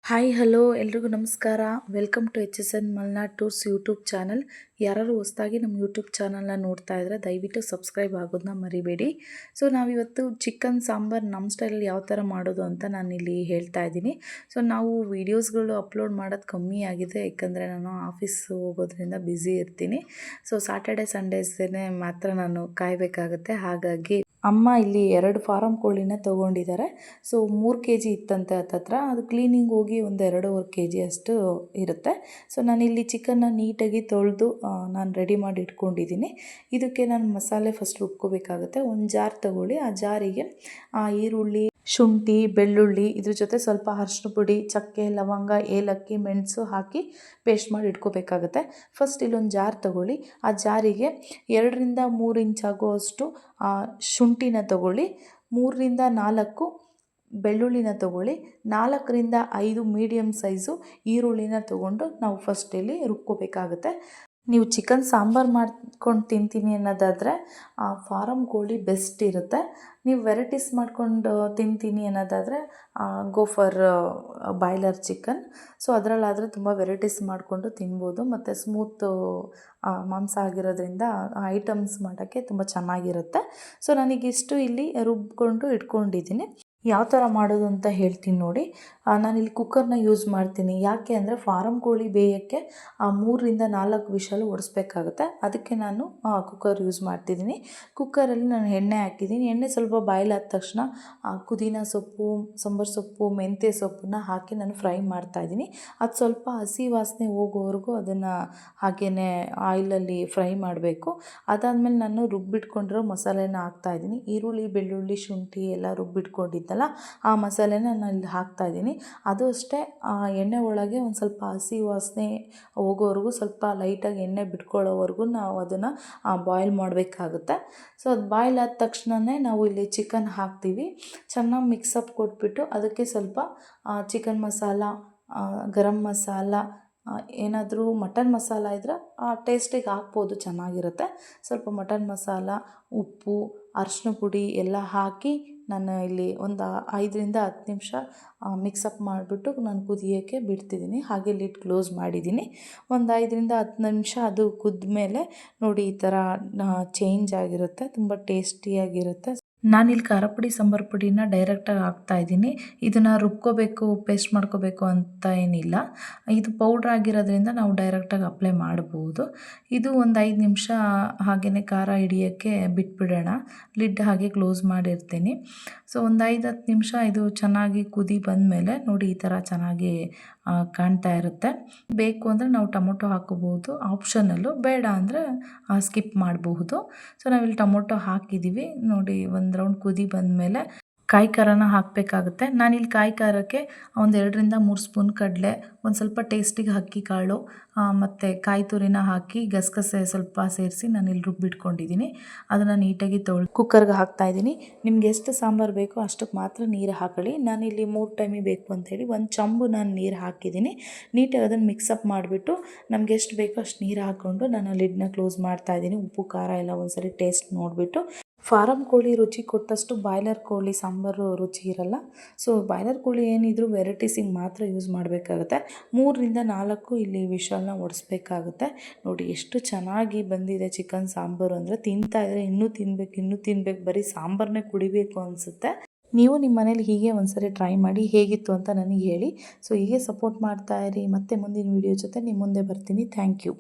Hi hello ಎಲ್ರಿಗೂ ನಮಸ್ಕಾರ. Welcome to HSN Malnad tours YouTube channel. ಯಾರು ಹೊಸದಾಗಿ ನಮ್ಮ ಯೂಟ್ಯೂಬ್ ಚಾನಲ್ನ ನೋಡ್ತಾ ಇದ್ದರೆ ದಯವಿಟ್ಟು ಸಬ್ಸ್ಕ್ರೈಬ್ ಆಗೋದನ್ನ ಮರಿಬೇಡಿ. ಸೊ ನಾವಿವತ್ತು ಚಿಕನ್ ಸಾಂಬಾರ್ ನಮ್ಮ ಸ್ಟೈಲಲ್ಲಿ ಯಾವ ಥರ ಮಾಡೋದು ಅಂತ ನಾನಿಲ್ಲಿ ಹೇಳ್ತಾ ಇದ್ದೀನಿ. ಸೊ ನಾವು ವೀಡಿಯೋಸ್ಗಳು ಅಪ್ಲೋಡ್ ಮಾಡೋದು ಕಮ್ಮಿ ಆಗಿದೆ, ಯಾಕಂದರೆ ನಾನು ಆಫೀಸ್ ಹೋಗೋದ್ರಿಂದ ಬ್ಯುಸಿ ಇರ್ತೀನಿ. ಸೊ ಸಾಟರ್ಡೆ ಸಂಡೇಸ್ನೇ ಮಾತ್ರ ನಾನು ಕಾಯಬೇಕಾಗುತ್ತೆ. ಹಾಗಾಗಿ ಅಮ್ಮ ಇಲ್ಲಿ 2 ಫಾರಮ್ ಕೋಳಿನ ತೊಗೊಂಡಿದ್ದಾರೆ. ಸೊ 3 kg ಇತ್ತಂತೆ ಹತ್ತತ್ರ. ಅದು ಕ್ಲೀನಿಂಗ್ ಹೋಗಿ ಒಂದು 2.5 kg ಅಷ್ಟು ಇರುತ್ತೆ. ಸೊ ನಾನಿಲ್ಲಿ ಚಿಕನ್ನ ನೀಟಾಗಿ ತೊಳೆದು ನಾನು ರೆಡಿ ಮಾಡಿ ಇಟ್ಕೊಂಡಿದ್ದೀನಿ. ಇದಕ್ಕೆ ನಾನು ಮಸಾಲೆ ಫಸ್ಟ್ ರುಬ್ಕೋಬೇಕಾಗುತ್ತೆ. ಒಂದು ಜಾರ್ ತೊಗೊಳ್ಳಿ. ಆ ಜಾರಿಗೆ ಈರುಳ್ಳಿ, ಶುಂಠಿ, ಬೆಳ್ಳುಳ್ಳಿ, ಇದ್ರ ಜೊತೆ ಸ್ವಲ್ಪ ಅರಿಶಿನ ಪುಡಿ, ಚಕ್ಕೆ, ಲವಂಗ, ಏಲಕ್ಕಿ, ಮೆಣಸು ಹಾಕಿ ಪೇಸ್ಟ್ ಮಾಡಿ ಇಟ್ಕೋಬೇಕಾಗುತ್ತೆ. ಫಸ್ಟ್ ಇಲ್ಲೊಂದು ಜಾರ್ ತೊಗೊಳ್ಳಿ. ಆ ಜಾರಿಗೆ 2ರಿಂದ 3 ಇಂಚ್ ಆಗುವಷ್ಟು ಶುಂಠಿನ ತೊಗೊಳ್ಳಿ. 3ರಿಂದ 4 ಬೆಳ್ಳುಳ್ಳಿನ ತೊಗೊಳ್ಳಿ. 4ರಿಂದ 5 ಮೀಡಿಯಮ್ ಸೈಜು ಈರುಳ್ಳಿನ ತೊಗೊಂಡು ನಾವು ಫಸ್ಟ್ ಇಲ್ಲಿ ರುಬ್ಕೋಬೇಕಾಗುತ್ತೆ. ನೀವು ಚಿಕನ್ ಸಾಂಬಾರು ಮಾಡ್ಕೊಂಡು ತಿಂತೀನಿ ಅನ್ನೋದಾದರೆ ಫಾರಮ್ ಕೋಳಿ ಬೆಸ್ಟ್ ಇರುತ್ತೆ. ನೀವು ವೆರೈಟೀಸ್ ಮಾಡ್ಕೊಂಡು ತಿಂತೀನಿ ಅನ್ನೋದಾದರೆ go for boiler chicken. So ಅದರಲ್ಲಾದರೆ ತುಂಬ ವೆರೈಟೀಸ್ ಮಾಡಿಕೊಂಡು ತಿನ್ಬೋದು, ಮತ್ತು ಸ್ಮೂತು ಮಾಂಸ ಆಗಿರೋದ್ರಿಂದ ಐಟಮ್ಸ್ ಮಾಡೋಕ್ಕೆ ತುಂಬ ಚೆನ್ನಾಗಿರುತ್ತೆ. ಸೊ ನನಗಿಷ್ಟು ಇಲ್ಲಿ ರುಬ್ಕೊಂಡು ಇಟ್ಕೊಂಡಿದ್ದೀನಿ. ಯಾವ ಥರ ಮಾಡೋದು ಅಂತ ಹೇಳ್ತೀನಿ ನೋಡಿ. ನಾನಿಲ್ಲಿ ಕುಕ್ಕರ್ನ ಯೂಸ್ ಮಾಡ್ತೀನಿ. ಯಾಕೆ ಅಂದರೆ ಫಾರಮ್ ಕೋಳಿ ಬೇಯೋಕ್ಕೆ 3ರಿಂದ 4 ವಿಷಲ್ ಹೊಡಿಸ್ಬೇಕಾಗುತ್ತೆ. ಅದಕ್ಕೆ ನಾನು ಕುಕ್ಕರ್ ಯೂಸ್ ಮಾಡ್ತಿದ್ದೀನಿ. ಕುಕ್ಕರಲ್ಲಿ ನಾನು ಎಣ್ಣೆ ಹಾಕಿದ್ದೀನಿ. ಎಣ್ಣೆ ಸ್ವಲ್ಪ ಬಾಯ್ಲ್ ಆದ ತಕ್ಷಣ ಪುದೀನ ಸೊಪ್ಪು, ಸಾಂಬಾರು ಸೊಪ್ಪು, ಮೆಂತ್ಯ ಸೊಪ್ಪನ್ನ ಹಾಕಿ ನಾನು ಫ್ರೈ ಮಾಡ್ತಾಯಿದ್ದೀನಿ. ಅದು ಸ್ವಲ್ಪ ಹಸಿ ವಾಸನೆ ಹೋಗೋವರೆಗೂ ಅದನ್ನು ಹಾಗೇ ಆಯಿಲಲ್ಲಿ ಫ್ರೈ ಮಾಡಬೇಕು. ಅದಾದಮೇಲೆ ನಾನು ರುಬ್ಬಿಟ್ಕೊಂಡಿರೋ ಮಸಾಲೆನ ಹಾಕ್ತಾಯಿದ್ದೀನಿ. ಈರುಳ್ಳಿ, ಬೆಳ್ಳುಳ್ಳಿ, ಶುಂಠಿ ಎಲ್ಲ ರುಬ್ಬಿಟ್ಕೊಂಡಿದ್ದಲ್ಲ, ಆ ಮಸಾಲೆನ ನಾನು ಇಲ್ಲಿ ಹಾಕ್ತಾಯಿದ್ದೀನಿ. ಅದು ಅಷ್ಟೇ ಎಣ್ಣೆ ಒಳಗೆ ಒಂದು ಸ್ವಲ್ಪ ಹಸಿ ವಾಸನೆ ಹೋಗೋವರೆಗೂ, ಸ್ವಲ್ಪ ಲೈಟಾಗಿ ಎಣ್ಣೆ ಬಿಟ್ಕೊಳ್ಳೋವರೆಗೂ ನಾವು ಅದನ್ನು ಬಾಯ್ಲ್ ಮಾಡಬೇಕಾಗುತ್ತೆ. ಸೊ ಅದು ಬಾಯ್ಲ್ ಆದ ತಕ್ಷಣವೇ ನಾವು ಇಲ್ಲಿ ಚಿಕನ್ ಹಾಕ್ತೀವಿ. ಚೆನ್ನಾಗಿ ಮಿಕ್ಸಪ್ ಕೊಟ್ಬಿಟ್ಟು ಅದಕ್ಕೆ ಸ್ವಲ್ಪ ಚಿಕನ್ ಮಸಾಲ, ಗರಂ ಮಸಾಲ, ಏನಾದರೂ ಮಟನ್ ಮಸಾಲ ಇದ್ದರೆ ಟೇಸ್ಟಿಗೆ ಹಾಕ್ಬೋದು, ಚೆನ್ನಾಗಿರುತ್ತೆ. ಸ್ವಲ್ಪ ಮಟನ್ ಮಸಾಲ, ಉಪ್ಪು, ಅರಿಶಿನ ಪುಡಿ ಎಲ್ಲ ಹಾಕಿ ನಾನು ಇಲ್ಲಿ ಒಂದು 5ರಿಂದ 10 ನಿಮಿಷ ಮಿಕ್ಸಪ್ ಮಾಡಿಬಿಟ್ಟು ನಾನು ಕುದಿಯೋಕ್ಕೆ ಬಿಡ್ತಿದ್ದೀನಿ. ಹಾಗೆ ಲಿಡ್ ಕ್ಲೋಸ್ ಮಾಡಿದ್ದೀನಿ. ಒಂದು 5ರಿಂದ 10 ನಿಮಿಷ ಅದು ಕುದ್ಮೇಲೆ ನೋಡಿ ಈ ಥರ ಚೇಂಜ್ ಆಗಿರುತ್ತೆ, ತುಂಬ ಟೇಸ್ಟಿಯಾಗಿರುತ್ತೆ. ನಾನಿಲ್ಲಿ ಖಾರ ಪುಡಿ, ಸಾಂಬಾರು ಪುಡಿನ ಡೈರೆಕ್ಟಾಗಿ ಹಾಕ್ತಾಯಿದ್ದೀನಿ. ಇದನ್ನು ರುಬ್ಕೋಬೇಕು, ಪೇಸ್ಟ್ ಮಾಡ್ಕೋಬೇಕು ಅಂತ ಏನಿಲ್ಲ. ಇದು ಪೌಡ್ರ್ ಆಗಿರೋದ್ರಿಂದ ನಾವು ಡೈರೆಕ್ಟಾಗಿ ಅಪ್ಲೈ ಮಾಡ್ಬೋದು. ಇದು ಒಂದು 5 ನಿಮಿಷ ಹಾಗೆಯೇ ಖಾರ ಹಿಡಿಯೋಕ್ಕೆ ಬಿಟ್ಬಿಡೋಣ. ಲಿಡ್ ಹಾಗೆ ಕ್ಲೋಸ್ ಮಾಡಿರ್ತೀನಿ. ಸೊ ಒಂದು 5-10 ನಿಮಿಷ ಇದು ಚೆನ್ನಾಗಿ ಕುದಿ ಬಂದಮೇಲೆ ನೋಡಿ ಈ ಥರ ಚೆನ್ನಾಗಿ ಕಾಣ್ತಾ ಇರುತ್ತೆ. ಬೇಕು ಅಂದರೆ ನಾವು ಟೊಮೊಟೊ ಹಾಕೋಬಹುದು, ಆಪ್ಷನಲ್ಲು. ಬೇಡ ಅಂದರೆ ಸ್ಕಿಪ್ ಮಾಡಬಹುದು. ಸೊ ನಾವಿಲ್ಲಿ ಟೊಮೊಟೊ ಹಾಕಿದ್ದೀವಿ. ನೋಡಿ ಒಂದು ರೌಂಡ್ ಕುದಿ ಬಂದಮೇಲೆ ಕಾಯಿ ಖಾರನ ಹಾಕಬೇಕಾಗುತ್ತೆ. ನಾನಿಲ್ಲಿ ಕಾಯಿ ಖಾರಕ್ಕೆ ಒಂದು 2ರಿಂದ 3 ಸ್ಪೂನ್ ಕಡಲೆ, ಒಂದು ಸ್ವಲ್ಪ ಟೇಸ್ಟಿಗೆ ಅಕ್ಕಿ ಕಾಳು ಮತ್ತು ಕಾಯಿ ತುರಿನ ಹಾಕಿ ಗಸಗಸೆ ಸ್ವಲ್ಪ ಸೇರಿಸಿ ನಾನಿಲ್ಲಿ ರುಬ್ಬಿಟ್ಕೊಂಡಿದ್ದೀನಿ. ಅದನ್ನು ನೀಟಾಗಿ ಕುಕ್ಕರ್ಗೆ ಹಾಕ್ತಾಯಿದ್ದೀನಿ. ನಿಮ್ಗೆ ಎಷ್ಟು ಸಾಂಬಾರು ಬೇಕೋ ಅಷ್ಟಕ್ಕೆ ಮಾತ್ರ ನೀರು ಹಾಕೊಳ್ಳಿ. ನಾನಿಲ್ಲಿ 3 ಟೈಮಿಗೆ ಬೇಕು ಅಂಥೇಳಿ ಒಂದು ಚಂಬು ನಾನು ನೀರು ಹಾಕಿದ್ದೀನಿ. ನೀಟಾಗಿ ಅದನ್ನು ಮಿಕ್ಸಪ್ ಮಾಡಿಬಿಟ್ಟು ನಮ್ಗೆ ಎಷ್ಟು ಬೇಕೋ ಅಷ್ಟು ನೀರು ಹಾಕ್ಕೊಂಡು ನಾನು ಲಿಡ್ನ ಕ್ಲೋಸ್ ಮಾಡ್ತಾಯಿದ್ದೀನಿ. ಉಪ್ಪು ಖಾರ ಎಲ್ಲ ಒಂದ್ಸರಿ ಟೇಸ್ಟ್ ನೋಡಿಬಿಟ್ಟು. ಫಾರಮ್ ಕೋಳಿ ರುಚಿ ಕೊಟ್ಟಷ್ಟು ಬಾಯ್ಲರ್ ಕೋಳಿ ಸಾಂಬಾರು ರುಚಿ ಇರಲ್ಲ. ಸೊ ಬಾಯ್ಲರ್ ಕೋಳಿ ಏನಿದ್ರು ವೆರೈಟೀಸಿಗೆ ಮಾತ್ರ ಯೂಸ್ ಮಾಡಬೇಕಾಗುತ್ತೆ. 3ರಿಂದ 4 ಇಲ್ಲಿ ವಿಷಲ್ನ ಹೊಡಿಸ್ಬೇಕಾಗುತ್ತೆ. ನೋಡಿ ಎಷ್ಟು ಚೆನ್ನಾಗಿ ಬಂದಿದೆ ಚಿಕನ್ ಸಾಂಬಾರು ಅಂದರೆ ತಿಂತಾಯಿದ್ರೆ ಇನ್ನೂ ತಿನ್ನಬೇಕು, ಬರೀ ಸಾಂಬಾರನ್ನೇ ಕುಡಿಬೇಕು ಅನಿಸುತ್ತೆ. ನೀವು ನಿಮ್ಮ ಮನೇಲಿ ಹೀಗೆ ಒಂದ್ಸರಿ ಟ್ರೈ ಮಾಡಿ ಹೇಗಿತ್ತು ಅಂತ ನನಗೆ ಹೇಳಿ. ಸೊ ಹೀಗೆ ಸಪೋರ್ಟ್ ಮಾಡ್ತಾಯಿರಿ. ಮತ್ತೆ ಮುಂದಿನ ವೀಡಿಯೋ ಜೊತೆ ನಿಮ್ಮ ಮುಂದೆ ಬರ್ತೀನಿ. Thank you.